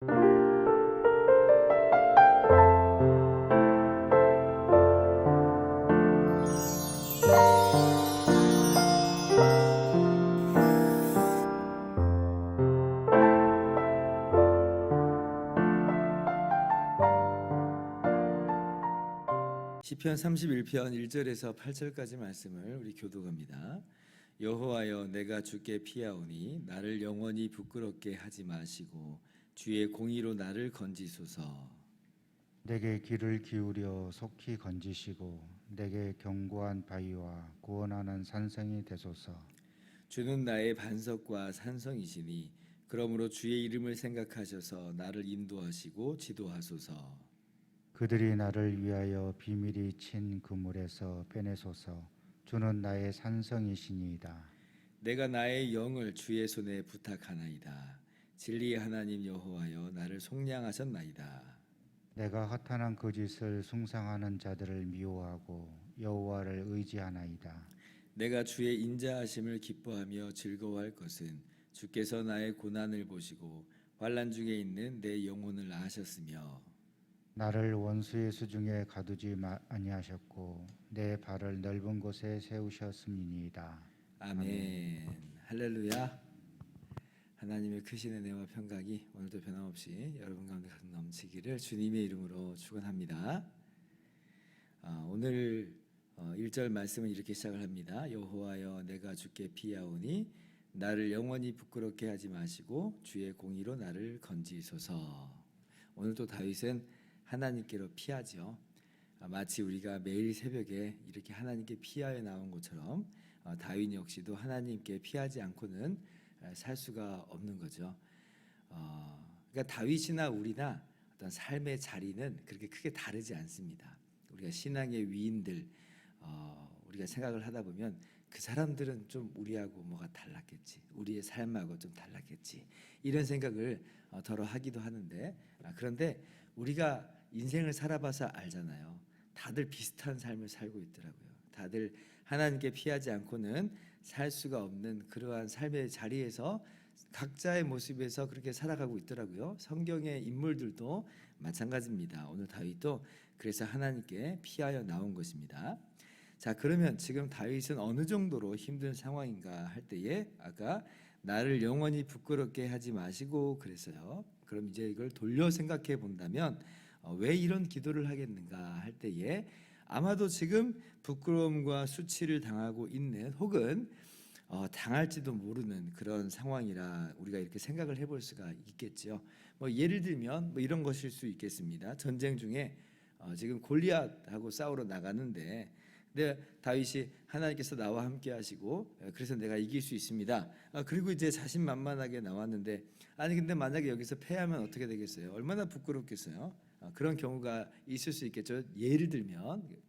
시편 31편 1절에서 8절까지 말씀을 우리 교독합니다. 여호와여, 내가 주께 피하오니 나를 영원히 부끄럽게 하지 마시고 주의 공의로 나를 건지소서. 내게 귀를 기울여 속히 건지시고 내게 견고한 바위와 구원하는 산성이 되소서. 주는 나의 반석과 산성이시니 그러므로 주의 이름을 생각하셔서 나를 인도하시고 지도하소서. 그들이 나를 위하여 비밀이 친 그물에서 빼내소서. 주는 나의 산성이시니이다. 내가 나의 영을 주의 손에 부탁하나이다. 진리의 하나님 여호와여, 나를 속량하셨나이다. 내가 허탄한 거짓을 숭상하는 자들을 미워하고 여호와를 의지하나이다. 내가 주의 인자하심을 기뻐하며 즐거워할 것은 주께서 나의 고난을 보시고 환난 중에 있는 내 영혼을 아셨으며 나를 원수의 수중에 가두지 아니하셨고 내 발을 넓은 곳에 세우셨음이니이다. 아멘. 할렐루야. 하나님의 크신 은혜와 평강이 오늘도 변함없이 여러분 가운데 가득 넘치기를 주님의 이름으로 축원합니다. 오늘 1절 말씀은 이렇게 시작을 합니다. 여호와여, 내가 주께 피하오니 나를 영원히 부끄럽게 하지 마시고 주의 공의로 나를 건지소서. 오늘도 다윗은 하나님께로 피하죠. 마치 우리가 매일 새벽에 이렇게 하나님께 피하여 나온 것처럼 다윗 역시도 하나님께 피하지 않고는 살 수가 없는 거죠. 그러니까 다윗이나 우리나 어떤 삶의 자리는 그렇게 크게 다르지 않습니다. 우리가 신앙의 위인들 우리가 생각을 하다 보면 그 사람들은 좀 우리하고 뭐가 달랐겠지, 우리의 삶하고 좀 달랐겠지, 이런 생각을 더러 하기도 하는데, 그런데 우리가 인생을 살아봐서 알잖아요. 다들 비슷한 삶을 살고 있더라고요. 다들 하나님께 피하지 않고는 살 수가 없는 그러한 삶의 자리에서 각자의 모습에서 그렇게 살아가고 있더라고요. 성경의 인물들도 마찬가지입니다. 오늘 다윗도 그래서 하나님께 피하여 나온 것입니다. 자, 그러면 지금 다윗은 어느 정도로 힘든 상황인가 할 때에 아까 나를 영원히 부끄럽게 하지 마시고 그랬어요. 그럼 이제 이걸 돌려 생각해 본다면 왜 이런 기도를 하겠는가 할 때에 아마도 지금 부끄러움과 수치를 당하고 있는 혹은 당할지도 모르는 그런 상황이라 우리가 이렇게 생각을 해볼 수가 있겠죠. 예를 들면 이런 것일 수 있겠습니다. 전쟁 중에 지금 골리앗하고 싸우러 나가는데 다윗이 하나님께서 나와 함께 하시고 그래서 내가 이길 수 있습니다. 그리고 이제 자신만만하게 나왔는데 아니 근데 만약에 여기서 패하면 어떻게 되겠어요? 얼마나 부끄럽겠어요? 그런 경우가 있을 수 있겠죠. 예를 들면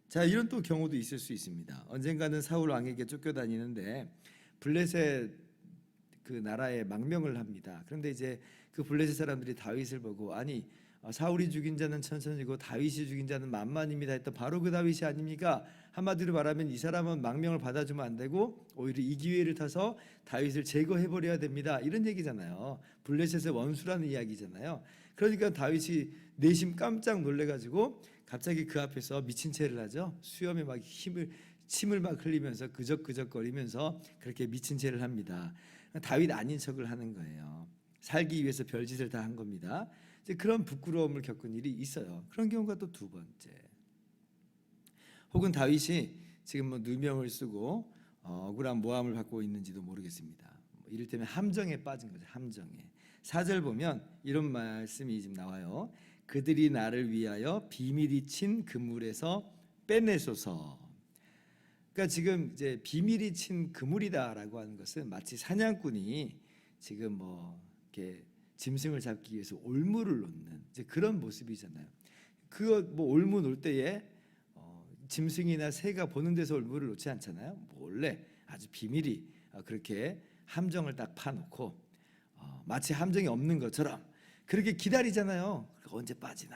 자, 이런 또 경우도 있을 수 있습니다. 언젠가는 사울 왕에게 쫓겨다니는데 블레셋 그 나라에 망명을 합니다. 그런데 이제 그 블레셋 사람들이 다윗을 보고 아니 사울이 죽인 자는 천천이고 다윗이 죽인 자는 만만입니다 했던 바로 그 다윗이 아닙니까? 한마디로 말하면 이 사람은 망명을 받아주면 안 되고 오히려 이 기회를 타서 다윗을 제거해버려야 됩니다, 이런 얘기잖아요. 블레셋의 원수라는 이야기잖아요. 그러니까 다윗이 내심 깜짝 놀래가지고 갑자기 그 앞에서 미친 채를 하죠. 수염에 막 침을 막 흘리면서 그적그적거리면서 그렇게 미친 채를 합니다. 다윗 아닌 척을 하는 거예요. 살기 위해서 별짓을 다 한 겁니다. 이제 그런 부끄러움을 겪은 일이 있어요. 그런 경우가 또 두 번째. 혹은 다윗이 지금 누명을 쓰고 억울한 모함을 받고 있는지도 모르겠습니다. 이를테면 함정에 빠진 거죠. 함정에. 4절 보면 이런 말씀이 지금 나와요. 그들이 나를 위하여 비밀이 친 그물에서 빼내소서. 그러니까 지금 이제 비밀이 친 그물이다라고 하는 것은 마치 사냥꾼이 지금 이렇게 짐승을 잡기 위해서 올무를 놓는 이제 그런 모습이잖아요. 그거 올무 놓을 때에 짐승이나 새가 보는 데서 올무를 놓지 않잖아요. 몰래 아주 비밀이 그렇게 함정을 딱 파놓고 마치 함정이 없는 것처럼 그렇게 기다리잖아요. 언제 빠지나.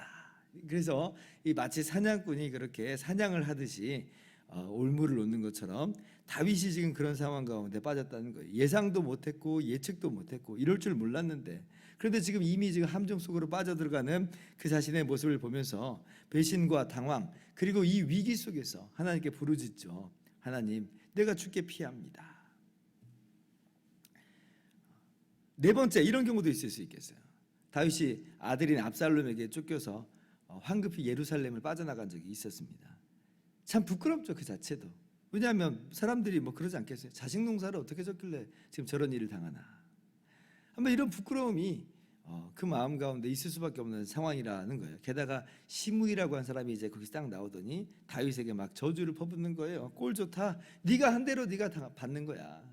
그래서 이 마치 사냥꾼이 그렇게 사냥을 하듯이 올무를 놓는 것처럼 다윗이 지금 그런 상황 가운데 빠졌다는 거예요. 예상도 못했고 예측도 못했고 이럴 줄 몰랐는데 그런데 지금 이미 지금 함정 속으로 빠져들어가는 그 자신의 모습을 보면서 배신과 당황 그리고 이 위기 속에서 하나님께 부르짖죠. 하나님, 내가 주께 피합니다. 네 번째, 이런 경우도 있을 수 있겠어요. 다윗이 아들인 압살롬에게 쫓겨서 황급히 예루살렘을 빠져나간 적이 있었습니다. 참 부끄럽죠, 그 자체도. 왜냐하면 사람들이 뭐 그러지 않겠어요? 자식 농사를 어떻게 졌길래 지금 저런 일을 당하나. 한번 이런 부끄러움이 그 마음 가운데 있을 수밖에 없는 상황이라는 거예요. 게다가 시므이라고 한 사람이 이제 거기서 딱 나오더니 다윗에게 막 저주를 퍼붓는 거예요. 꼴 좋다. 네가 한 대로 네가 다 받는 거야.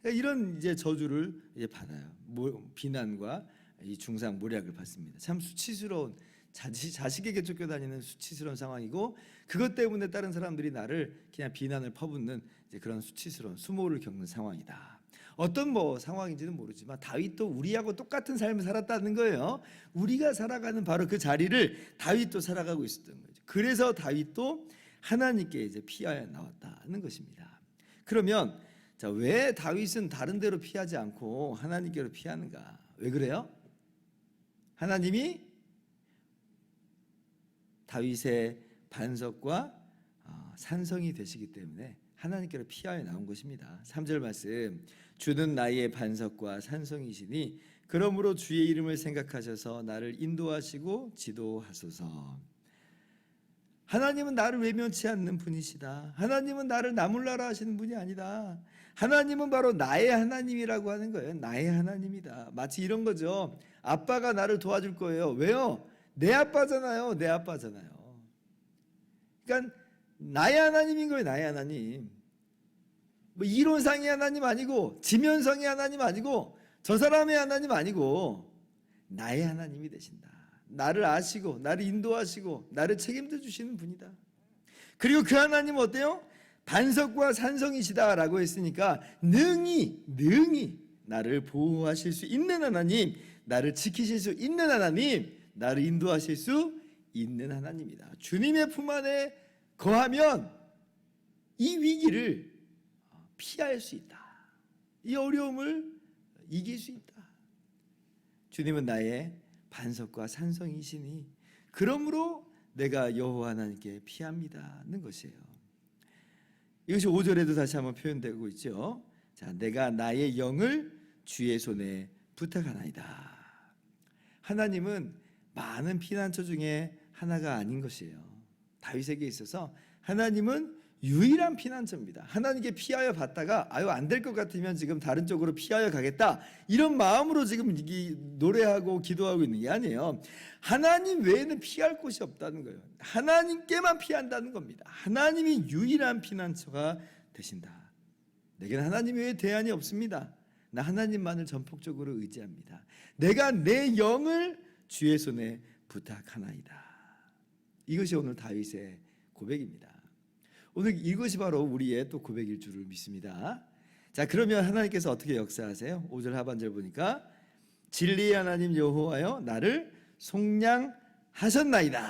그러니까 이런 이제 저주를 이제 받아요. 비난과 이 중상 모략을 받습니다. 참 수치스러운 자식에게 쫓겨다니는 수치스러운 상황이고 그것 때문에 다른 사람들이 나를 그냥 비난을 퍼붓는 이제 그런 수치스러운 수모를 겪는 상황이다. 어떤 뭐 상황인지는 모르지만 다윗도 우리하고 똑같은 삶을 살았다는 거예요. 우리가 살아가는 바로 그 자리를 다윗도 살아가고 있었던 거죠. 그래서 다윗도 하나님께 이제 피하여 나왔다는 것입니다. 그러면 자, 왜 다윗은 다른 데로 피하지 않고 하나님께로 피하는가? 왜 그래요? 하나님이 다윗의 반석과 산성이 되시기 때문에 하나님께로 피하여 나온 것입니다. 3절 말씀, 주는 나의 반석과 산성이시니 그러므로 주의 이름을 생각하셔서 나를 인도하시고 지도하소서. 하나님은 나를 외면치 않는 분이시다. 하나님은 나를 나몰라라 하시는 분이 아니다. 하나님은 바로 나의 하나님이라고 하는 거예요. 나의 하나님이다. 마치 이런 거죠. 아빠가 나를 도와줄 거예요. 왜요? 내 아빠잖아요. 내 아빠잖아요. 그러니까 나의 하나님인 거예요. 나의 하나님. 뭐 이론상의 하나님 아니고 지면성의 하나님 아니고 저 사람의 하나님 아니고 나의 하나님이 되신다. 나를 아시고 나를 인도하시고 나를 책임져 주시는 분이다. 그리고 그 하나님은 어때요? 반석과 산성이시다라고 했으니까 능히 나를 보호하실 수 있는 하나님, 나를 지키실 수 있는 하나님, 나를 인도하실 수 있는 하나님이다. 주님의 품 안에 거하면 이 위기를 피할 수 있다. 이 어려움을 이길 수 있다. 주님은 나의 반석과 산성이시니 그러므로 내가 여호와 하나님께 피합니다는 것이에요. 이것이 5절에도 다시 한번 표현되고 있죠. 자, 내가 나의 영을 주의 손에 부탁하나이다. 하나님은 많은 피난처 중에 하나가 아닌 것이에요. 다윗에게 있어서 하나님은 유일한 피난처입니다. 하나님께 피하여 받다가 안 될 것 같으면 지금 다른 쪽으로 피하여 가겠다 이런 마음으로 지금 노래하고 기도하고 있는 게 아니에요. 하나님 외에는 피할 곳이 없다는 거예요. 하나님께만 피한다는 겁니다. 하나님이 유일한 피난처가 되신다. 내게는 하나님 외에 대안이 없습니다. 나 하나님만을 전폭적으로 의지합니다. 내가 내 영을 주의 손에 부탁하나이다. 이것이 오늘 다윗의 고백입니다. 오늘 이것이 바로 우리의 또 고백일 줄을 믿습니다. 자, 그러면 하나님께서 어떻게 역사하세요? 5절 하반절 보니까 진리의 하나님 여호와여 나를 속량하셨나이다.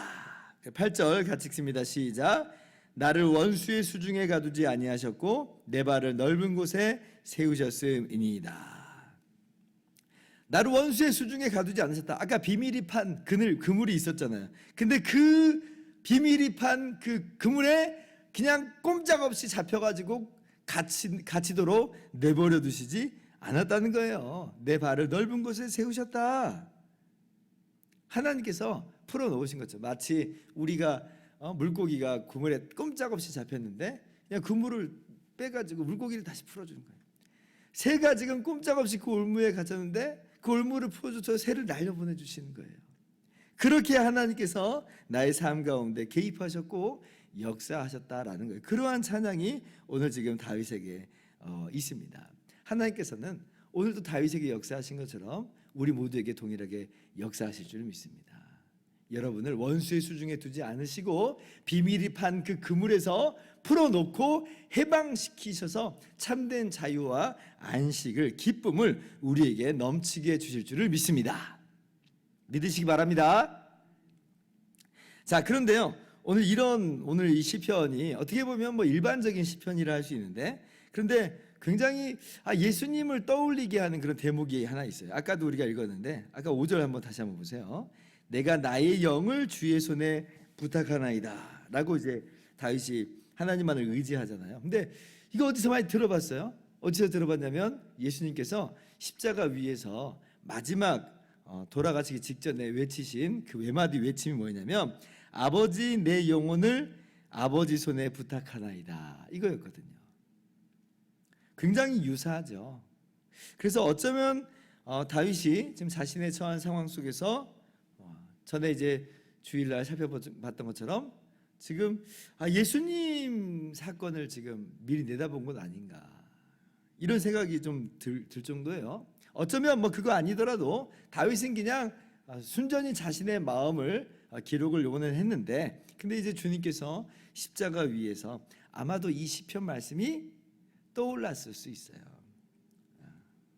8절 같이 읽습니다. 시작. 나를 원수의 수중에 가두지 아니하셨고 내 발을 넓은 곳에 세우셨음이니이다. 나를 원수의 수중에 가두지 않으셨다. 아까 비밀이 판 그물이 있었잖아요. 근데 그 비밀이 판 그 그물에 그냥 꼼짝없이 잡혀가지고 갇히도록 내버려 두시지 않았다는 거예요. 내 발을 넓은 곳에 세우셨다. 하나님께서 풀어놓으신 거죠. 마치 우리가 물고기가 그물에 꼼짝없이 잡혔는데 그냥 그물을 빼가지고 물고기를 다시 풀어주는 거예요. 새가 지금 꼼짝없이 그 올무에 갇혔는데 그 올무를 풀어줘서 새를 날려보내주시는 거예요. 그렇게 하나님께서 나의 삶 가운데 개입하셨고 역사하셨다라는 거예요. 그러한 찬양이 오늘 지금 다윗에게 있습니다. 하나님께서는 오늘도 다윗에게 역사하신 것처럼 우리 모두에게 동일하게 역사하실 줄 믿습니다. 여러분을 원수의 수중에 두지 않으시고 비밀이 판 그 그물에서 풀어놓고 해방시키셔서 참된 자유와 안식을 기쁨을 우리에게 넘치게 주실 줄을 믿습니다. 믿으시기 바랍니다. 자, 그런데요. 오늘 이 시편이 어떻게 보면 뭐 일반적인 시편이라 할 수 있는데 그런데 굉장히 예수님을 떠올리게 하는 그런 대목이 하나 있어요. 아까도 우리가 읽었는데 아까 5절 한번 다시 한번 보세요. 내가 나의 영을 주의 손에 부탁하나이다 라고 이제 다윗이 하나님만을 의지하잖아요. 근데 이거 어디서 많이 들어봤어요? 어디서 들어봤냐면 예수님께서 십자가 위에서 마지막 돌아가시기 직전에 외치신 그 외마디 외침이 뭐냐면 아버지 내 영혼을 아버지 손에 부탁하나이다 이거였거든요. 굉장히 유사하죠. 그래서 어쩌면 다윗이 지금 자신의 처한 상황 속에서 전에 이제 주일날 살펴봤던 것처럼 지금 예수님 사건을 지금 미리 내다본 건 아닌가 이런 생각이 좀 들 정도예요. 어쩌면 뭐 그거 아니더라도 다윗은 그냥 순전히 자신의 마음을 기록을 요번에 했는데 근데 이제 주님께서 십자가 위에서 아마도 이 시편 말씀이 떠올랐을 수 있어요.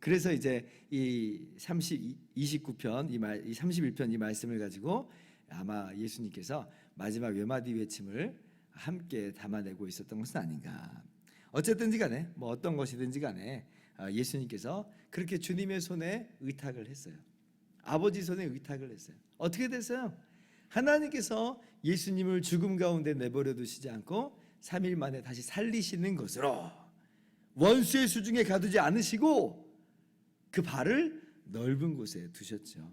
그래서 이제 이 29편 이 31편 이 말씀을 가지고 아마 예수님께서 마지막 외마디 외침을 함께 담아내고 있었던 것은 아닌가. 어쨌든지 간에 뭐 어떤 것이든지 간에 예수님께서 그렇게 주님의 손에 의탁을 했어요. 아버지 손에 의탁을 했어요. 어떻게 됐어요? 하나님께서 예수님을 죽음 가운데 내버려 두시지 않고 3일 만에 다시 살리시는 것으로 원수의 수중에 가두지 않으시고 그 발을 넓은 곳에 두셨죠.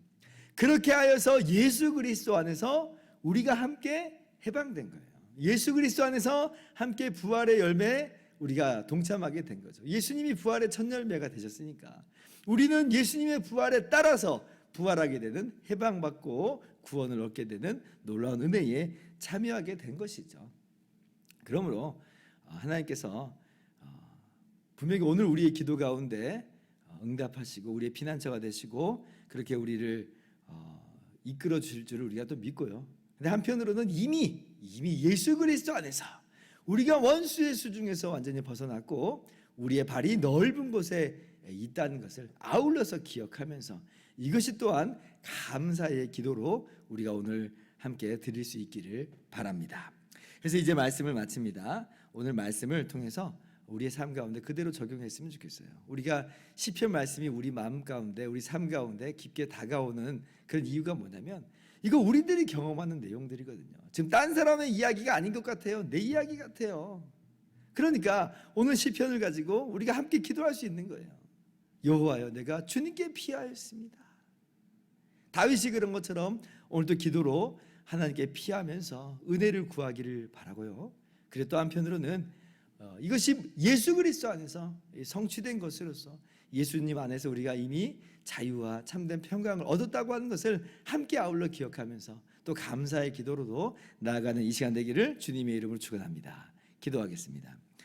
그렇게 하여서 예수 그리스도 안에서 우리가 함께 해방된 거예요. 예수 그리스도 안에서 함께 부활의 열매에 우리가 동참하게 된 거죠. 예수님이 부활의 첫 열매가 되셨으니까 우리는 예수님의 부활에 따라서 부활하게 되는 해방받고 구원을 얻게 되는 놀라운 은혜에 참여하게 된 것이죠. 그러므로 하나님께서 분명히 오늘 우리의 기도 가운데 응답하시고 우리의 피난처가 되시고 그렇게 우리를 이끌어 주실 줄을 우리가 또 믿고요. 근데 한편으로는 이미 예수 그리스도 안에서 우리가 원수의 수중에서 완전히 벗어났고 우리의 발이 넓은 곳에 있다는 것을 아울러서 기억하면서 이것이 또한 감사의 기도로 우리가 오늘 함께 드릴 수 있기를 바랍니다. 그래서 이제 말씀을 마칩니다. 오늘 말씀을 통해서 우리의 삶 가운데 그대로 적용했으면 좋겠어요. 우리가 시편 말씀이 우리 마음 가운데 우리 삶 가운데 깊게 다가오는 그런 이유가 뭐냐면 이거 우리들이 경험하는 내용들이거든요. 지금 딴 사람의 이야기가 아닌 것 같아요. 내 이야기 같아요. 그러니까 오늘 시편을 가지고 우리가 함께 기도할 수 있는 거예요. 여호와여 내가 주님께 피하였습니다. 다윗이 그런 것처럼 오늘도 기도로 하나님께 피하면서 은혜를 구하기를 바라고요. 그리고 또 한편으로는 이것이 예수 그리스도 안에서 성취된 것으로서 예수님 안에서 우리가 이미 자유와 참된 평강을 얻었다고 하는 것을 함께 아울러 기억하면서 또 감사의 기도로도 나아가는 이 시간 되기를 주님의 이름으로 축원합니다. 기도하겠습니다.